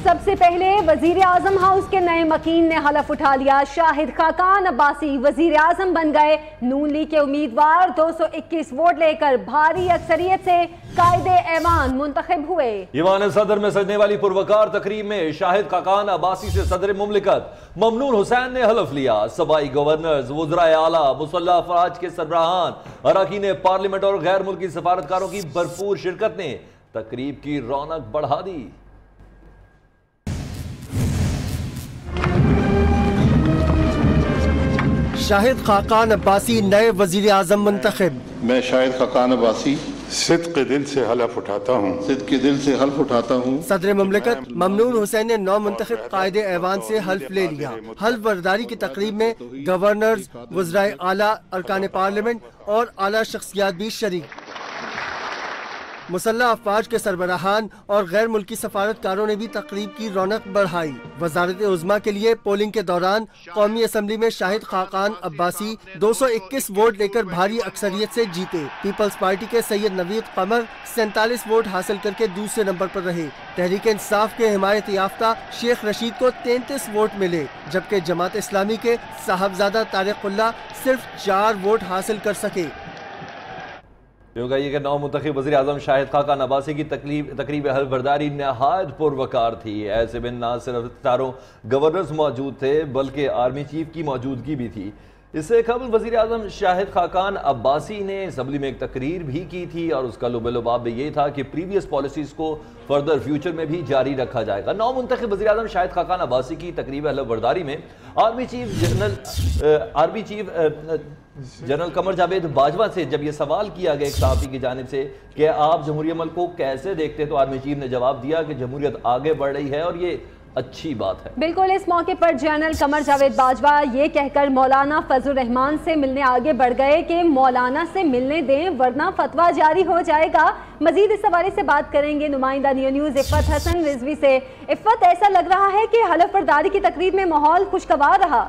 सबसे पहले वजीर आजम हाउस के नए मकीन ने हलफ उठा लिया। शाहिद खाकान अब्बासी वजीर आजम बन गए। नून लीग के उम्मीदवार 221 वोट लेकर भारी अक्सरियत से कायदे ऐवान मुंतखब हुए। ईवान सदर में सजने वाली पुरवकार तकरीब में शाहिद खाकान अब्बासी से सदर मुमलिकत ममनून हुसैन ने हलफ लिया। सबाई गवर्नर्स, वुज़राए आला, मुसल्लह अफराज के सरबराहान, अरकान पार्लियामेंट और गैर मुल्की सफारतकारों की भरपूर शिरकत ने तकरीब की रौनक बढ़ा दी। शाहिद खाकान अब्बासी नए वजीर आजम मुंतखब। मैं शाहिद खाकान अब्बासी सिद्क़ दिल से हलफ उठाता हूँ सदर मुमलिकत ममनून हुसैन ने नौ मुंतखब कायदे ऐवान से हल्फ ले लिया। हल्फ बर्दारी की तकरीब में गवर्नर्स, वज़राए आला, अरकान पार्लियामेंट और आला शख्सियात भी शरीक। मुसल्लह अफवाज के सरबराहान और गैर मुल्की सफारतकारों ने भी तकरीब की रौनक बढ़ाई। वजारत उज़्मा के लिए पोलिंग के दौरान कौमी असम्बली में शाहिद खाकान अब्बासी 221 वोट लेकर भारी अक्सरियत से जीते। पीपल्स पार्टी के सैयद नवीद कमर 47 वोट हासिल करके दूसरे नंबर पर रहे। तहरीक इंसाफ के हिमायत याफ्ता शेख रशीद को 33 वोट मिले, जबकि जमात इस्लामी के साहबजादा तारिकुल्लाह सिर्फ 4 वोट हासिल कर सके। कि नौ मुंतखब वज़ीर आज़म शाहिद खाकान अब्बासी की तकरीब हल्फ बर्दारी नहायत पुरवकार थी। ऐसे में न सिर्फ चारों गवर्नर्स मौजूद थे बल्कि आर्मी चीफ की मौजूदगी भी थी। इससे कबल वज़ीर आज़म शाहिद खाकान अब्बासी ने असम्बली में एक तकरीर भी की थी और उसका लुब-ए-लुबाब ये था कि प्रीवियस पॉलिसीज़ को फर्दर फ्यूचर में भी जारी रखा जाएगा। नौ मुंतखब वज़ीर आज़म शाहिद खाकान अब्बासी की तकरीब हल्फ बर्दारी में army chief general Qamar Javed Bajwa से जब यह सवाल किया गया एक सहाफ़ी की जानिब से कि आप जमहूरी अमल को कैसे देखते, तो आर्मी चीफ ने जवाब दिया कि जमहूरियत आगे बढ़ रही है और ये अच्छी बात है। बिल्कुल, इस मौके पर जनरल कमर जावेद बाजवा ये कहकर मौलाना फजलुर रहमान से मिलने आगे बढ़ गए कि मौलाना से मिलने दें वरना फतवा जारी हो जाएगा। मजीद इस हवाले से बात करेंगे नुमाइंदा नियो न्यूज़ इफ़त हसन रिजवी से। इफ़त, ऐसा लग रहा है कि हलफ बर्दारी की तकरीब में माहौल खुशगवार रहा।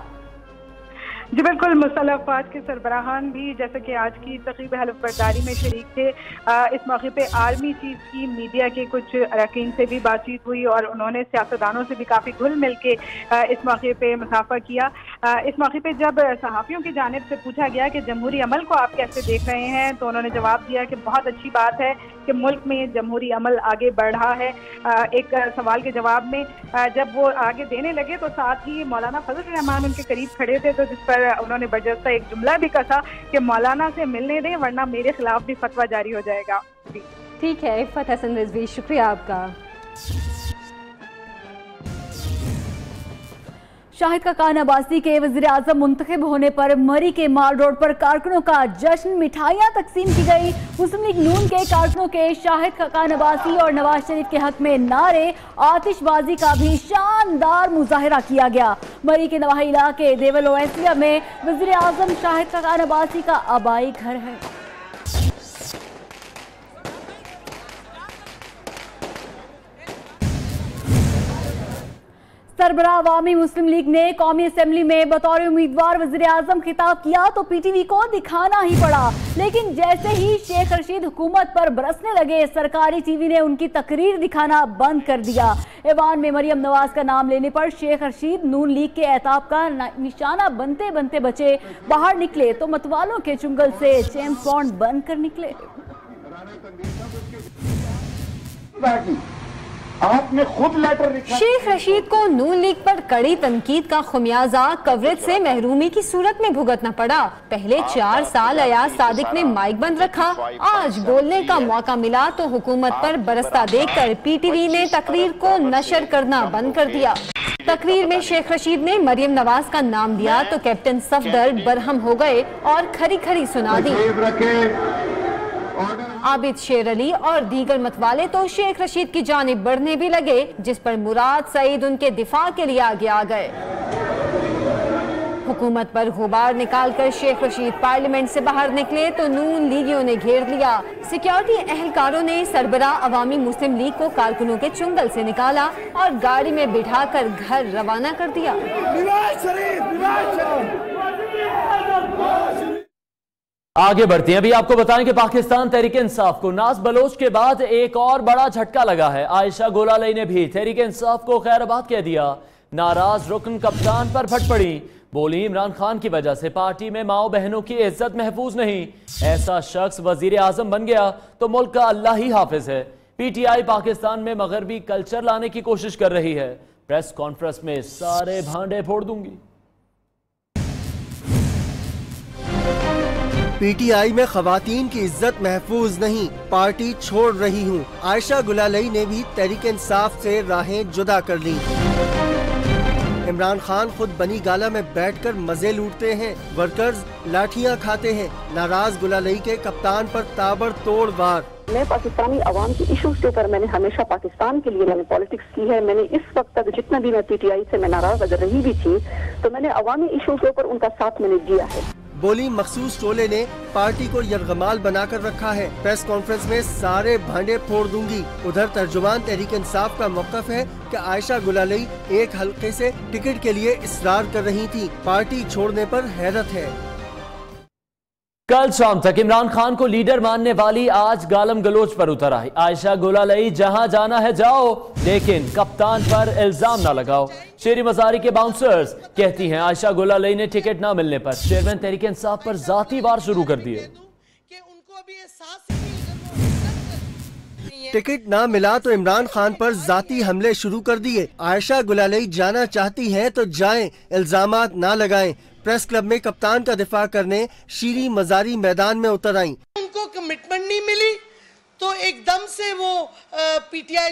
जी बिल्कुल, मुसल्लह अफवाज के सरबराहान भी जैसे कि आज की तकरीब हल्फ बर्दारी में शरीक थे। इस मौके पे आर्मी चीफ की मीडिया के कुछ अरकान से भी बातचीत हुई और उन्होंने सियासतदानों से भी काफ़ी घुल मिल के इस मौके पे मुसाफा किया। इस मौके पे जब सहाफ़ियों की जानिब से पूछा गया कि जमहूरी अमल को आप कैसे देख रहे हैं, तो उन्होंने जवाब दिया कि बहुत अच्छी बात है कि मुल्क में जमहूरी अमल आगे बढ़ रहा है। एक सवाल के जवाब में जब वो आगे देने लगे तो साथ ही मौलाना फजलुर रहमान उनके करीब खड़े थे, तो जिस पर उन्होंने बरजस्ता एक जुमला भी कहा कि मौलाना से मिलने दें वरना मेरे खिलाफ भी फतवा जारी हो जाएगा। ठीक है इफ़त हसन रिजवी, शुक्रिया आपका। शाहिद खाकान अब्बासी के वज़ीर आज़म मुंतखब होने पर मरी के माल रोड पर कारकुनों का जश्न, मिठाइयाँ तकसीम की गई। मुस्लिम लीग नून के कारकुनों के शाहिद खाकान अब्बासी और नवाज शरीफ के हक में नारे, आतिशबाजी का भी शानदार मुजाहिरा किया गया। मरी के नवाही इलाके देवल ओवैसिया में वज़ीर आज़म शाहिद खाकान अब्बासी का आबाई घर है। सरबराह अवामी मुस्लिम लीग ने कौमी असम्बली में बतौर उम्मीदवार वज़ीर आज़म खिताब किया तो पीटीवी को दिखाना ही पड़ा, लेकिन जैसे ही शेख रशीद हुकूमत पर बरसने लगे सरकारी टीवी ने उनकी तकरीर दिखाना बंद कर दिया। ऐवान में मरियम नवाज का नाम लेने पर शेख रशीद नून लीग के एहताब का निशाना बनते बनते बचे। बाहर निकले तो मतवालों के चुंगल से जेम्स बॉन्ड बनकर निकले। आपने खुद लेटर लिखा। शेख रशीद को नून लीग पर कड़ी तनकीद का खुमियाजा कवरेज से महरूमी की सूरत में भुगतना पड़ा। पहले 4 साल अयाज सादिक ने माइक बंद रखा, आज बोलने का मौका मिला तो हुकूमत पर बरसता देखकर पीटीवी ने तकरीर को नशर करना बंद कर दिया। तकरीर में शेख रशीद ने मरियम नवाज का नाम दिया तो कैप्टन सफदर बरहम हो गए और खरी खरी सुना दी। आबिद शेर अली और दीगर मतवाले तो शेख रशीद की जानिब बढ़ने भी लगे, जिस पर मुराद सईद उनके दिफा के लिए आगे आ गए। हुकूमत पर गुबार निकालकर शेख रशीद पार्लियामेंट से बाहर निकले तो नून लीगियों ने घेर लिया। सिक्योरिटी एहलकारों ने सरबराह अवामी मुस्लिम लीग को कारकुनों के चुंगल से निकाला और गाड़ी में बिठाकर घर रवाना कर दिया। आगे बढ़ते हैं। अभी आपको बताएं कि पाकिस्तान तहरीक इंसाफ को नाज बलोच के बाद एक और बड़ा झटका लगा है। आयशा गुलालई ने भी तहरीक इंसाफ को खैराबाद कह दिया। नाराज रुकन कप्तान पर फट पड़ी, बोली इमरान खान की वजह से पार्टी में माओ बहनों की इज्जत महफूज नहीं। ऐसा शख्स वजीर आजम बन गया तो मुल्क का अल्लाह ही हाफिज है। पीटीआई पाकिस्तान में मगरबी कल्चर लाने की कोशिश कर रही है। प्रेस कॉन्फ्रेंस में सारे भांडे फोड़ दूंगी। पीटीआई में खवातीन की इज्जत महफूज नहीं, पार्टी छोड़ रही हूँ। आयशा गुलालई ने भी तहरीक इंसाफ से राहें जुदा कर ली। इमरान खान खुद बनी गाला में बैठकर मजे लूटते हैं, वर्कर्स लाठियां खाते हैं। नाराज गुलालई के कप्तान पर ताबड़तोड़ वार। मैं पाकिस्तानी अवाम की इशूज के ऊपर मैंने हमेशा पाकिस्तान के लिए मैंने पॉलिटिक्स की है। मैंने इस वक्त तक जितना भी मैं पीटीआई से मैं नाराज अगर रही भी थी तो मैंने अवामी इशूज के ऊपर उनका साथ मैंने दिया है। बोली मखसूस टोले ने पार्टी को यरगमाल बनाकर रखा है। प्रेस कॉन्फ्रेंस में सारे भांडे फोड़ दूंगी। उधर तर्जुमान तहरीक इंसाफ का मौक़िफ़ है कि आयशा गुलालई एक हल्के से टिकट के लिए इसरार कर रही थी, पार्टी छोड़ने पर हैरत है। कल शाम तक इमरान खान को लीडर मानने वाली आज गालम गलोच पर उतर आई। आयशा गुलालई जहां जाना है जाओ, लेकिन कप्तान पर इल्जाम ना लगाओ। शेरी मजारी के बाउंसर्स कहती हैं आयशा गुलालई ने टिकट ना मिलने पर चेयरमैन तहरीक इंसाफ पर जाती वार शुरू कर दिए। टिकट ना मिला तो इमरान खान पर जाती हमले शुरू कर दिए। आयशा गुलालई जाना चाहती हैं तो जाएं, इल्जामात ना लगाएं। प्रेस क्लब में कप्तान का दिफा करने शीरी मजारी मैदान में उतर आईं। उनको कमिटमेंट नहीं मिली तो एकदम से वो पीटीआई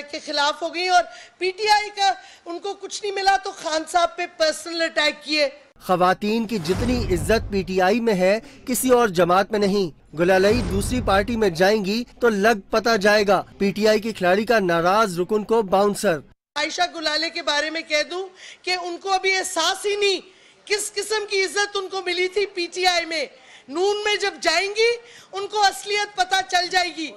के खिलाफ हो गई और पीटीआई का उनको कुछ नहीं मिला तो खान साहब पे पर्सनल अटैक किए। खवातीन की जितनी इज्जत पीटीआई में है किसी और जमात में नहीं। गुलालई दूसरी पार्टी में जाएंगी तो लग पता जाएगा। पीटीआई के खिलाड़ी का नाराज रुकन को बाउंसर। आयशा गुलाले के बारे में कह दूं कि उनको अभी एहसास ही नहीं किस किस्म की इज्जत उनको मिली थी पीटीआई में। नून में जब जाएंगी उनको असलियत पता चल जाएगी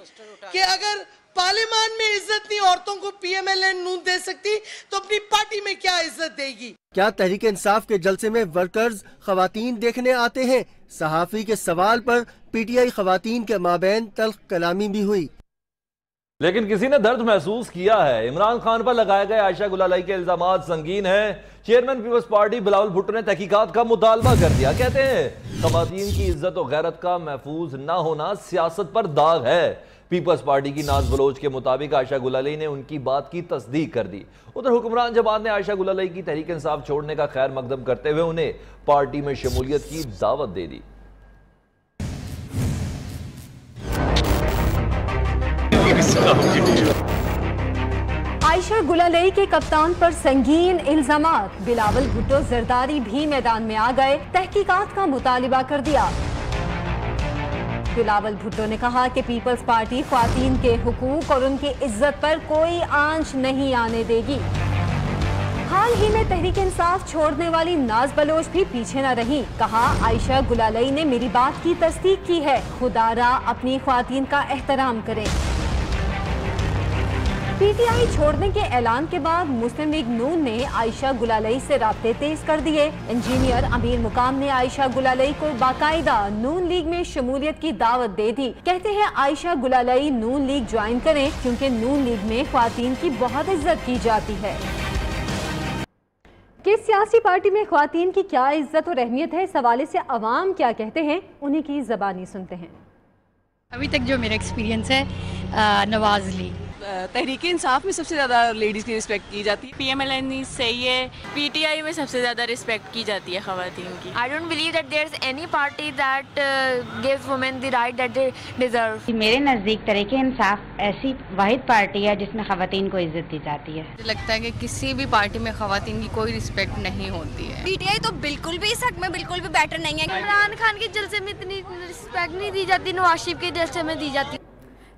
कि अगर पार्लियामान में इज्जत नहीं औरतों को पीएमएलएन नून दे सकती तो अपनी पार्टी में क्या इज्जत देगी। क्या तहरीक इंसाफ के जलसे में वर्कर्स खवातीन देखने आते हैं? सहाफी के सवाल पर पीटीआई खवातीन के माबैन तल्ख कलामी भी हुई। लेकिन किसी ने दर्द महसूस किया है। इमरान खान पर लगाए गए आयशा गुलालई के इल्जामात संगीन हैं। Chairman peoples party Bilawal Bhutto ने तहकीकात का मुतालबा कर दिया। कहते हैं खवातीन की इज्जत और गैरत का महफूज ना होना सियासत पर दाग है। पीपल्स पार्टी की नाज बलोच के मुताबिक आयशा गुलालई ने उनकी बात की तस्दीक कर दी। उधर हुक्मरान जमात ने आयशा गुलालई की तहरीक इंसाफ छोड़ने का खैर मकदम करते हुए उन्हें पार्टी में शमूलियत की दावत दे दी। आयशा गुलालई के कप्तान पर संगीन इल्जामात। बिलावल भुट्टो जरदारी भी मैदान में आ गए, तहकीकात का मुतालिबा कर दिया। बिलावल भुट्टो ने कहा कि पीपल्स पार्टी ख्वातीन के हुकूक और उनकी इज्जत पर कोई आंच नहीं आने देगी। हाल ही में तहरीक इंसाफ छोड़ने वाली नाज बलोच भी पीछे न रही। कहा आयशा गुलालई ने मेरी बात की तस्दीक की है, खुदारा अपनी ख्वातीन का एहतराम करें। पीटीआई छोड़ने के ऐलान के बाद मुस्लिम लीग नून ने आयशा गुलालई से राब्ते तेज कर दिए। इंजीनियर अमीर मुकाम ने आयशा गुलालई को बाकायदा नून लीग में शमूलियत की दावत दे दी। कहते हैं आयशा गुलालई नून लीग ज्वाइन करें क्योंकि नून लीग में ख्वातीन की बहुत इज्जत की जाती है। किस सियासी पार्टी में ख्वातीन की क्या इज्जत और अहमियत है, इस हवाले से अवाम क्या कहते हैं, उन्हीं की ज़बानी सुनते हैं। अभी तक जो मेरा एक्सपीरियंस है, नवाज लीग तहरीक इंसाफ में सबसे ज़्यादा लेडीज़ की रिस्पेक्ट की जाती है। पीएमएलएन सही है। पीटीआई में सबसे ज़्यादा रिस्पेक्ट की जाती है ख़वातीन की। I don't believe that there is any party that gives women the right that they deserve. मेरे नज़दीक तहरीक इंसाफ ऐसी वाहिद पार्टी है जिसमें ख़वातीन को इज्जत दी जाती है। मुझे लगता है कि किसी भी पार्टी में ख़वातीन की कोई रिस्पेक्ट नहीं होती है। पीटीआई तो बिल्कुल भी इस हक में बिल्कुल भी बेटर नहीं है। इमरान खान के जलसे में इतनी रिस्पेक्ट नहीं दी जाती, नवाज शरीफ के जलसे में दी जाती।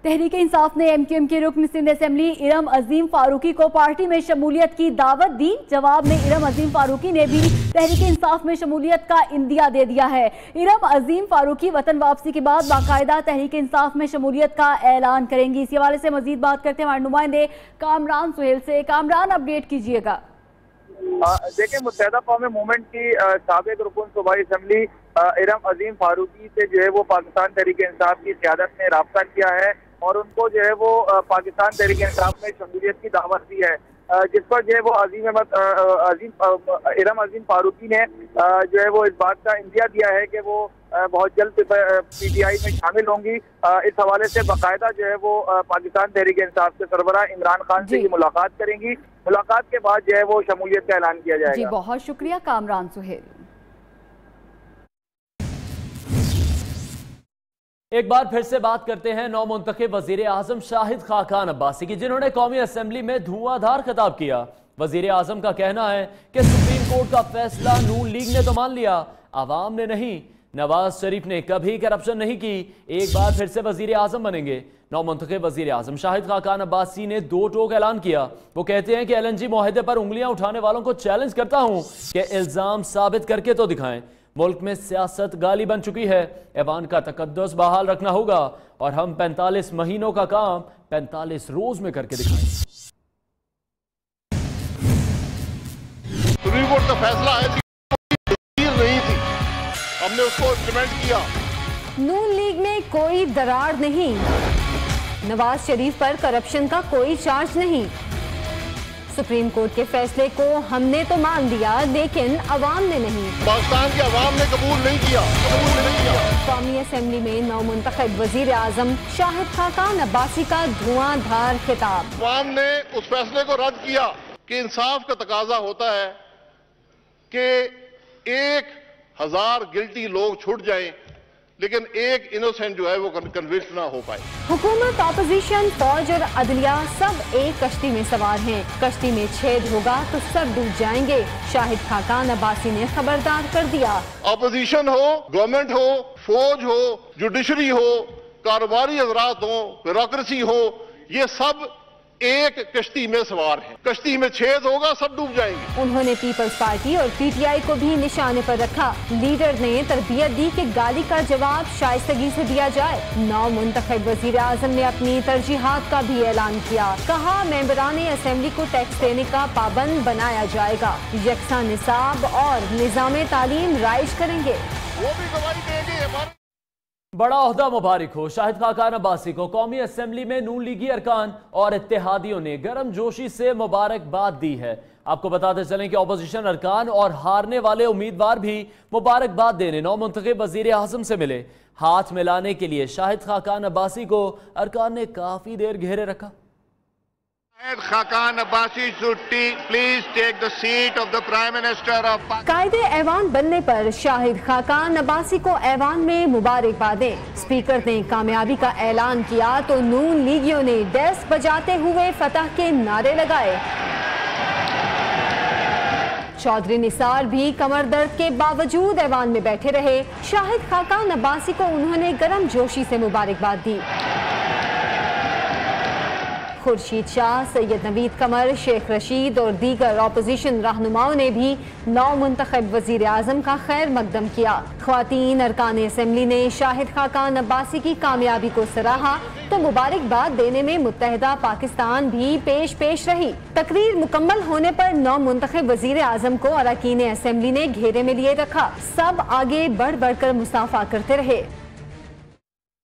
तहरीक इंसाफ ने एमक्यूएम के रुकन सिंध असेंबली इरम अजीम फारूकी को पार्टी में शमूलियत की दावत दी। जवाब में इरम अजीम फारूकी ने भी तहरीक इंसाफ में शमूलियत का इंदिया दे दिया है। इरम अजीम फारूकी वतन वापसी के बाद बाकायदा तहरीक इंसाफ में शमूलियत का ऐलान करेंगी। इसी हवाले से मजीद बात करते हैं हमारे नुमाइंदे कामरान सुहेल से। कामरान, अपडेट कीजिएगा। देखिए, मुत्तहिदा कौमी मूवमेंट की साबिक रुकन सूबाई असेंबली इरम अजीम फारूकी से जो है वो पाकिस्तान तहरीक इंसाफ की क़यादत ने राब्ता किया है और उनको जो है वो पाकिस्तान तहरीक इंसाफ में शमूलियत की दावत दी है, जिस पर जो है वो इरम अजीम फारूकी ने जो है वो इस बात का इंदिया दिया है कि वो बहुत जल्द PTI में शामिल होंगी। इस हवाले से बाकायदा जो है वो पाकिस्तान तहरीक इंसाफ के सरबराह इमरान खान से मुलाकात करेंगी। मुलाकात के बाद जो है वो शमूलियत का ऐलान किया जाएगा। जी बहुत शुक्रिया कामरान सुहेल। एक बार फिर से बात करते हैं नौ मुंतखब वजीर आजम शाहिद खाकान अब्बासी की, जिन्होंने कौमी असेंबली में धुआंधार खिताब किया। वजीर आजम का कहना है कि सुप्रीम कोर्ट का फैसला नून लीग ने तो मान लिया, आवाम ने नहीं। नवाज शरीफ ने कभी करप्शन नहीं की, एक बार फिर से वजीर आजम बनेंगे। नौ मुंतखब वजीर आजम शाहिद खाकान अब्बासी ने दो टोक ऐलान किया। वो कहते हैं कि LNG मुआहदे पर उंगलियां उठाने वालों को चैलेंज करता हूं कि इल्जाम साबित करके तो दिखाएं। मुल्क में सियासत गाली बन चुकी है, ऐवान का तकद्दुस बहाल रखना होगा और हम 45 महीनों का काम 45 रोज में करके दिखाएं। सुप्रीम कोर्ट का फैसला है नहीं थी, हमने उसको इम्प्लीमेंट किया। नून लीग में कोई दरार नहीं, नवाज शरीफ पर करप्शन का कोई चार्ज नहीं। सुप्रीम कोर्ट के फैसले को हमने तो मान लिया लेकिन अवाम ने नहीं, पाकिस्तान की अवाम ने कबूल नहीं किया। कौमी असेंबली में नौ मुंतखब वजीर आजम शाहिद खाकान अब्बासी का धुआंधार खिताब। अवाम ने उस फैसले को रद्द किया कि इंसाफ का तकाजा होता है कि 1000 गिल्टी लोग छूट जाएं लेकिन एक इनोसेंट जो है वो कन्विंस ना हो पाए। हुकूमत, ऑपोजिशन, फौज और अदलिया सब एक कश्ती में सवार हैं। कश्ती में छेद होगा तो सब डूब जाएंगे। शाहिद खाकान अब्बासी ने खबरदार कर दिया। ऑपोजिशन हो, गवर्नमेंट हो, फौज हो, जुडिशरी हो, कारोबारी हजरात हो, ब्यूरोक्रेसी हो, ये सब एक कश्ती में सवार हैं। कश्ती में छेद होगा सब डूब जाएंगे। उन्होंने पीपल्स पार्टी और PTI को भी निशाने पर रखा। लीडर ने तरबियत दी कि गाली का जवाब शाइस्तगी से दिया जाए। नौ मुंतखब वजीर आजम ने अपनी तरजीहात का भी ऐलान किया। कहा मेंबरान असेंबली को टैक्स देने का पाबंद बनाया जाएगा, यकसा निसाब और निजाम तालीम राइज करेंगे। वो भी गवाही देंगे। बड़ा ओहदा मुबारक हो शाहिद खाकान अब्बासी को। कौमी असेंबली में नून लीगी अरकान और इत्तेहादियों ने गर्म जोशी से मुबारकबाद दी है। आपको बताते चलें कि अपोजिशन अरकान और हारने वाले उम्मीदवार भी मुबारकबाद देने नौ मुंतखब वजीर आजम से मिले। हाथ मिलाने के लिए शाहिद खाकान अब्बासी को अरकान ने काफी देर घेरे रखा। Khaqan Abbasi please take the seat of the prime minister of कायदे ऐवान बनने पर शाहिद खाकान अब्बासी को ऐवान में मुबारकबादें। स्पीकर ने कामयाबी का ऐलान किया तो नून लीगियों ने डेस्क बजाते हुए फतह के नारे लगाए। चौधरी निसार भी कमर दर्द के बावजूद ऐवान में बैठे रहे। शाहिद खाकान अब्बासी को उन्होंने गर्म जोशी से मुबारकबाद दी। खुर्शीद शाह, सैयद नवीद कमर, शेख रशीद और दीगर अपोजिशन रहनुमाओं ने भी नौ मुंतखब वजीर आजम का खैर मकदम किया। ख्वातीन अरकान असेंबली ने शाहिद खाकान अब्बासी की कामयाबी को सराहा तो मुबारकबाद देने में मुत्तहिदा पाकिस्तान भी पेश रही। तकरीर मुकम्मल होने पर नौ मुंतखब वजीर आजम को अरकान असेंबली ने घेरे में लिए रखा। सब आगे बढ़ बढ़कर मुसाफा करते रहे।